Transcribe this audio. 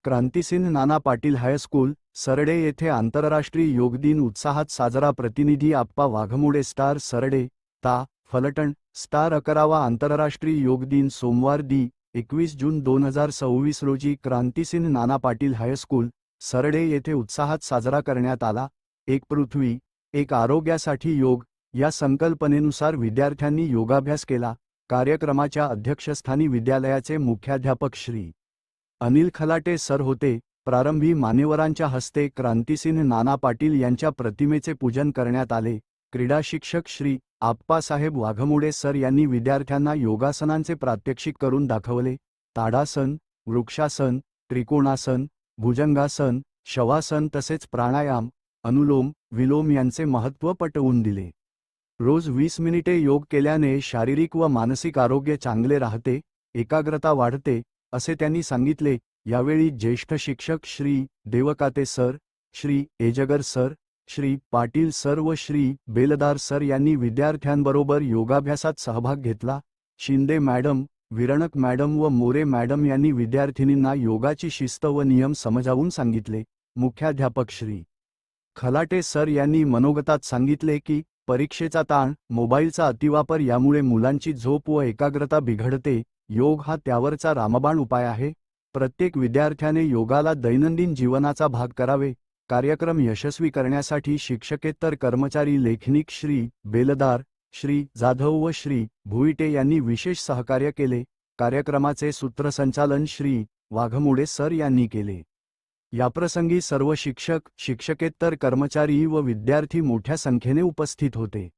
क्रांतिसिन Nana Patil high school, सरडे येथे आंतरराष्ट्रीय योग दिन उत्साहात साजरा. प्रतिनिधी आप्पा वाघमोडे. स्टार सरडे, ता, फलटण. स्टार 11वा आंतरराष्ट्रीय योग दिन सोमवार दि. 21 जून 2026 रोजी क्रांतिसिन नाना पाटील हायस्कूल, सरडे येथे उत्साहात साजरा करण्यात आला. एक पृथ्वी, एक आरोग्यासाठी योग या संकल्पनेनुसार विद्यार्थ्यांनी योगाभ्यास केला. कार्यक्रमाच्या अध्यक्षस्थानी विद्यालयाचे मुख्याध्यापक श्री अनिल खलाटे सर होते. प्रारंभी मान्यवरांच्या हस्ते क्रांतिसिन नाना पाटील यांच्या प्रतिमेचे पूजन करण्यात आले. क्रीडा शिक्षक श्री आप्पासाहेब वाघमोडे सर यांनी विद्यार्थ्यांना योगासनांचे प्रात्यक्षिक करून दाखवले. ताडासन, वृक्षासन, त्रिकोणासन, भुजंगासन, शवासन तसेच प्राणायाम, अनुलोम विलोम यांचे महत्त्व पटवून दिले. रोज 20 मिनिटे योग केल्याने शारीरिक व मानसिक आरोग्य चांगले राहते, एकाग्रता वाढते, असे त्यांनी सांगितले. यावेळी ज्येष्ठ शिक्षक Shri Devkate sir, Shri Asghar sir, Shri Patil sir व श्री बेलदार सर यांनी विद्यार्थ्यांबरोबर योगाभ्यासात सहभाग घेतला. शिंदे मॅडम, विरणक मॅडम व मोरे मॅडम यांनी विद्यार्थिनींना योगाची शिस्त व नियम समजावून सांगितले. मुख्याध्यापक श्री खलाटे सर यांनी मनोगतात सांगितले की परीक्षेचा ताण, मोबाईलचा अतिवापर यामुळे मुलांची झोप व एकाग्रता बिघडते. योग हा त्यावरचा रामबाण उपाय आहे. प्रत्येक विद्यार्थ्याने योगाला दैनंदिन जीवनाचा भाग करावे. कार्यक्रम यशस्वी करण्यासाठी शिक्षकेतर कर्मचारी लेखनिक श्री बेलदार, श्री जाधव व श्री भुईटे यांनी विशेष सहकार्य केले. कार्यक्रमाचे सूत्रसंचालन श्री वाघमोडे सर यांनी केले. याप्रसंगी सर्व शिक्षक, शिक्षकेतर कर्मचारी व विद्यार्थी मोठ्या संख्येने उपस्थित होते.